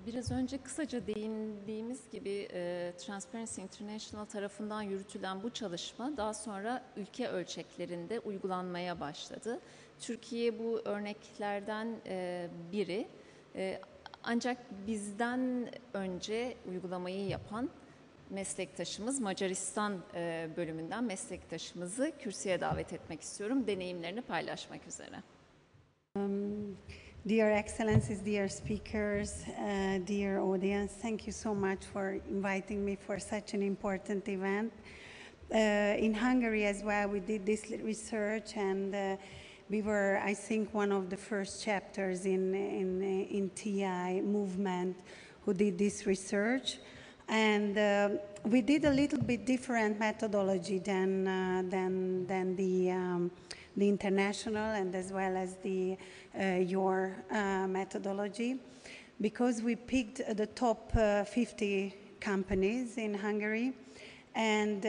Biraz önce kısaca değindiğimiz gibi Transparency International tarafından yürütülen bu çalışma daha sonra ülke ölçeklerinde uygulanmaya başladı. Türkiye bu örneklerden biri. Ancak bizden önce uygulamayı yapan meslektaşımız, Macaristan bölümünden meslektaşımızı kürsüye davet etmek istiyorum, deneyimlerini paylaşmak üzere. Dear Excellencies, dear speakers, dear audience, thank you so much for inviting me for such an important event. In Hungary as well, we did this research, and we were, I think, one of the first chapters in TI movement who did this research. And we did a little bit different methodology than the international and as well as your methodology, because we picked the top 50 companies in Hungary, and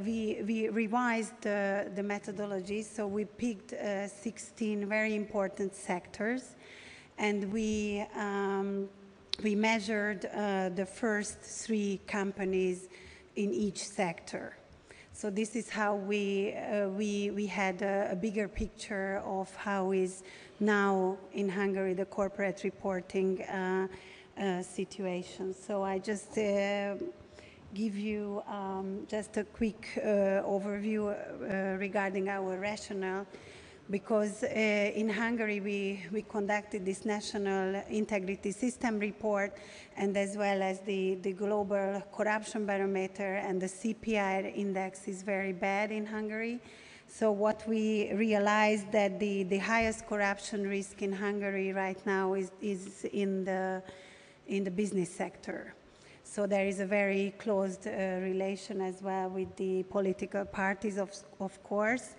we revised the methodology. So we picked 16 very important sectors, and we measured the first 3 companies in each sector. So this is how we had a bigger picture of how is now in Hungary the corporate reporting situation. So I just give you just a quick overview regarding our rationale, because in Hungary we conducted this national integrity system report, and as well as the global corruption barometer, and the CPI index is very bad in Hungary. So what we realized that the highest corruption risk in Hungary right now is in the business sector. So there is a very close relation as well with the political parties, of course.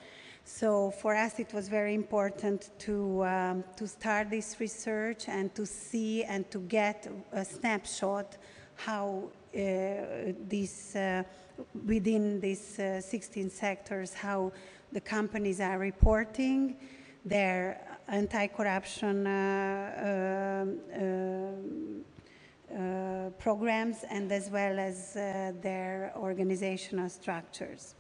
So for us, it was very important to start this research and to see and to get a snapshot how within these 16 sectors, how the companies are reporting their anti-corruption programs, and as well as their organizational structures.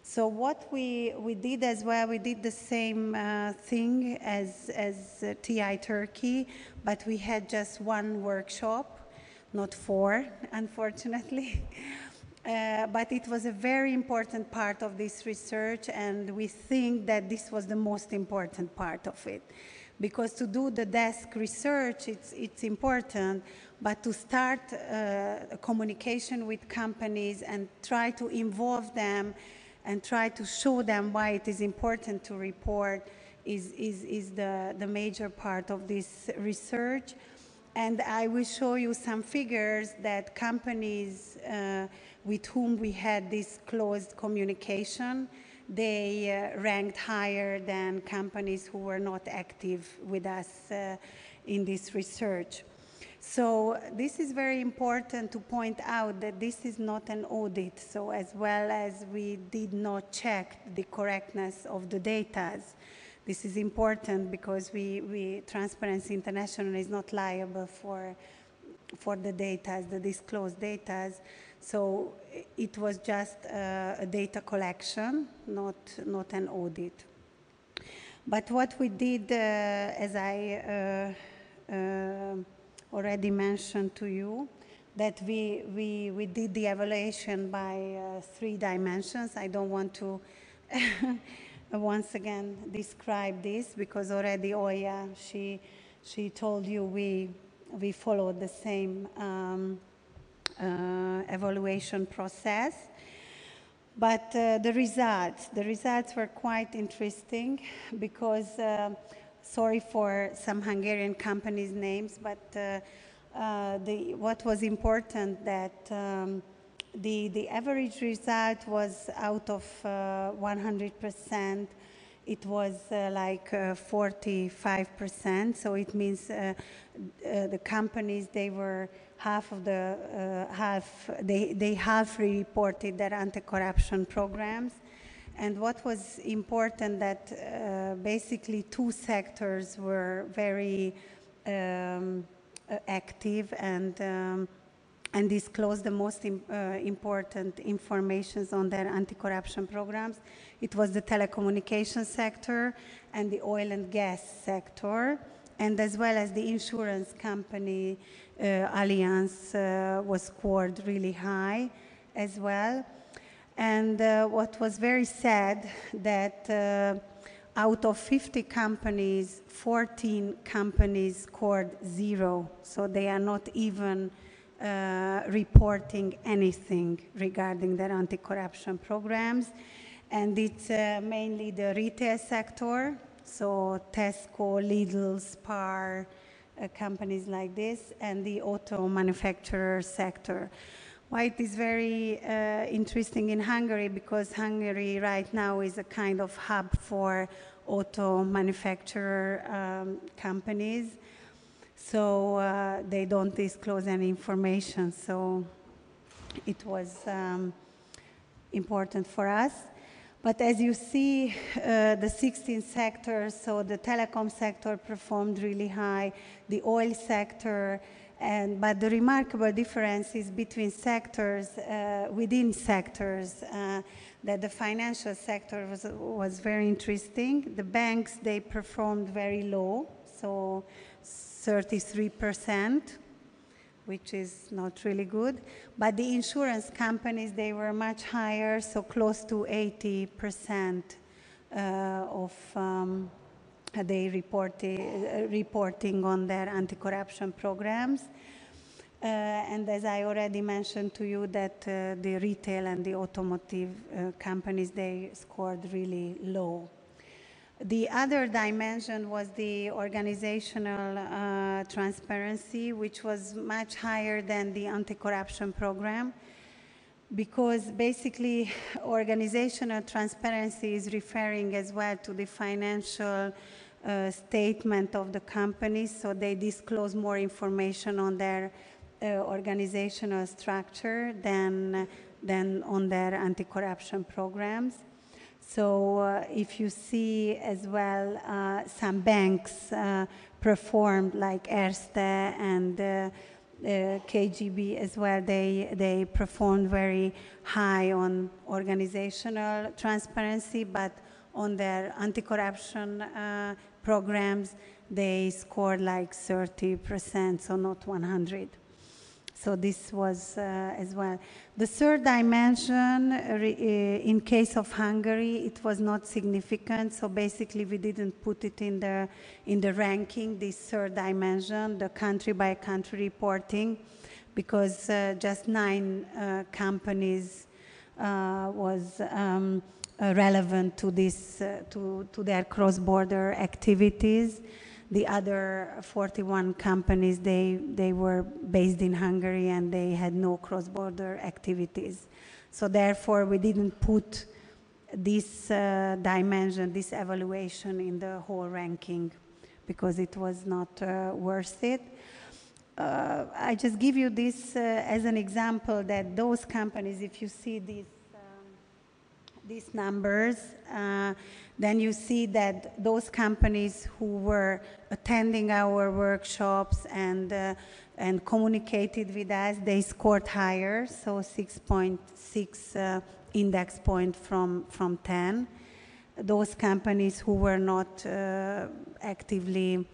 So what we did as well, we did the same thing as TI Turkey, but we had just 1 workshop, not 4, unfortunately. But it was a very important part of this research, and we think that this was the most important part of it. Because to do the desk research, it's important, but to start a communication with companies and try to involve them and try to show them why it is important to report is the major part of this research. And I will show you some figures that companies with whom we had this closed communication, they ranked higher than companies who were not active with us in this research. So this is very important to point out that this is not an audit. So as well as we did not check the correctness of the data, this is important because Transparency International is not liable for the data, the disclosed data. So it was just a data collection, not an audit. But what we did, as I already mentioned to you, that we did the evaluation by 3 dimensions. I don't want to once again describe this, because already Oya, she told you we followed the same evaluation process. But the results were quite interesting, because sorry for some Hungarian companies' names, but what was important that the average result was out of 100%. It was like 45%. So it means the companies, they were they half reported their anti-corruption programs. And what was important that basically 2 sectors were very active and disclose the most important informations on their anti-corruption programs. It was the telecommunication sector and the oil and gas sector, and as well as the insurance company Allianz was scored really high as well. And what was very sad that out of 50 companies, 14 companies scored 0, so they are not even reporting anything regarding their anti-corruption programs. And it's mainly the retail sector, so Tesco, Lidl, Spar, companies like this, and the auto manufacturer sector. Why it is very interesting in Hungary, because Hungary right now is a kind of hub for auto manufacturer companies. So they don't disclose any information, so it was important for us. But as you see, the 16 sectors, so the telecom sector performed really high, the oil sector, but the remarkable difference is between sectors, within sectors, that the financial sector was very interesting. The banks, they performed very low, so 33%, which is not really good. But the insurance companies, they were much higher, so close to 80% of they reporting on their anti-corruption programs. And as I already mentioned to you, that the retail and the automotive companies, they scored really low. The other dimension was the organizational transparency, which was much higher than the anti-corruption program, because basically organizational transparency is referring as well to the financial statement of the companies, so they disclose more information on their organizational structure than on their anti-corruption programs. So if you see as well, some banks performed like Erste and KGB as well, they performed very high on organizational transparency, but on their anti-corruption programs, they scored like 30%, so not 100. So this was as well. The third dimension, in case of Hungary, it was not significant. So basically, we didn't put it in the ranking. This third dimension, the country-by-country reporting, because just 9 companies was relevant to this to their cross-border activities. The other 41 companies, they were based in Hungary and they had no cross-border activities. So therefore, we didn't put this dimension, this evaluation in the whole ranking because it was not worth it. I just give you this as an example that those companies, if you see these numbers, then you see that those companies who were attending our workshops and communicated with us, they scored higher, so 6.6 index point from 10. Those companies who were not actively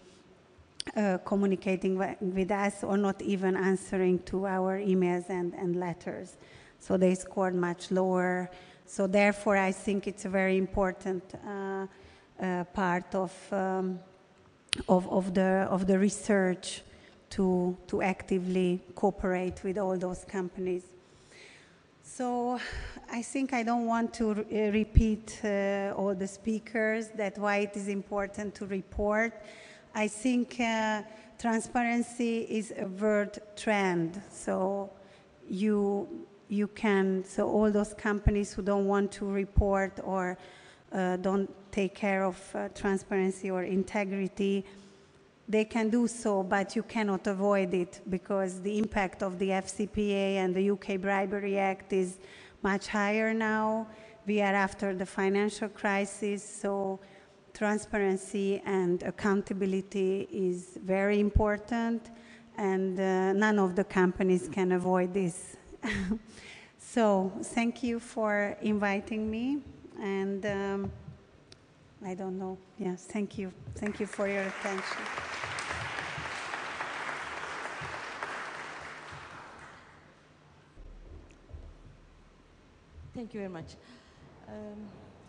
communicating with us or not even answering to our emails and letters, so they scored much lower. So therefore, I think it's a very important part of the research to actively cooperate with all those companies. So I think I don't want to repeat all the speakers that why it is important to report. I think transparency is a world trend. So you can, so all those companies who don't want to report or don't take care of transparency or integrity, they can do so, but you cannot avoid it because the impact of the FCPA and the UK Bribery Act is much higher now. We are after the financial crisis, so transparency and accountability is very important. and none of the companies can avoid this. So thank you for inviting me, and I don't know, yes, thank you. Thank you for your attention. Thank you very much.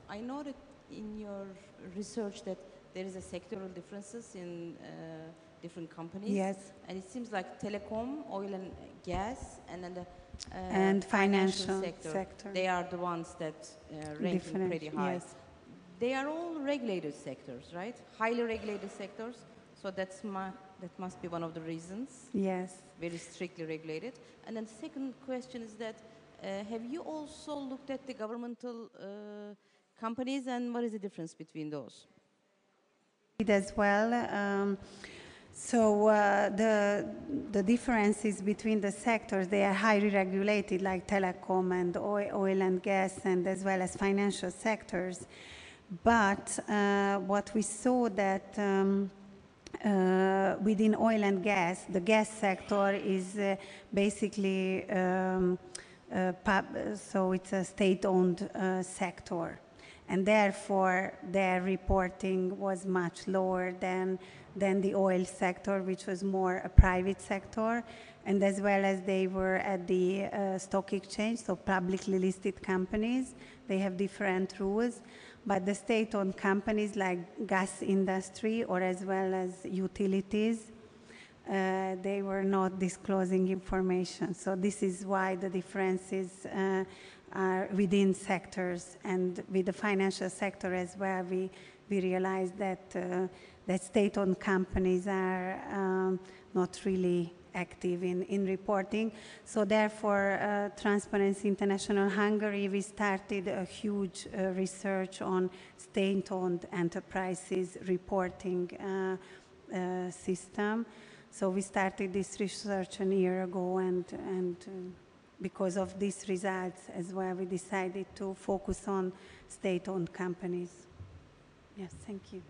I know that in your research that there is a sectoral differences in different companies. Yes. And it seems like telecom, oil and gas, and then the And financial sector. They are the ones that rank pretty high. Yes. They are all regulated sectors, right? Highly regulated sectors. So that must be one of the reasons. Yes. Very strictly regulated. And then the second question is that have you also looked at the governmental companies, and what is the difference between those? As well. So the differences between the sectors, they are highly regulated, like telecom and oil and gas, and as well as financial sectors. But what we saw that within oil and gas, the gas sector is basically, so it's a state-owned sector. And therefore, their reporting was much lower than the oil sector, which was more a private sector. And as well as they were at the stock exchange, so publicly listed companies, they have different rules. But the state-owned companies like gas industry or as well as utilities, they were not disclosing information. So this is why the differences are within sectors, and with the financial sector as well, we realized that that state-owned companies are not really active in reporting. So therefore, Transparency International Hungary, we started a huge research on state-owned enterprises reporting system. So we started this research a year ago, and because of these results as well, we decided to focus on state-owned companies. Yes, thank you.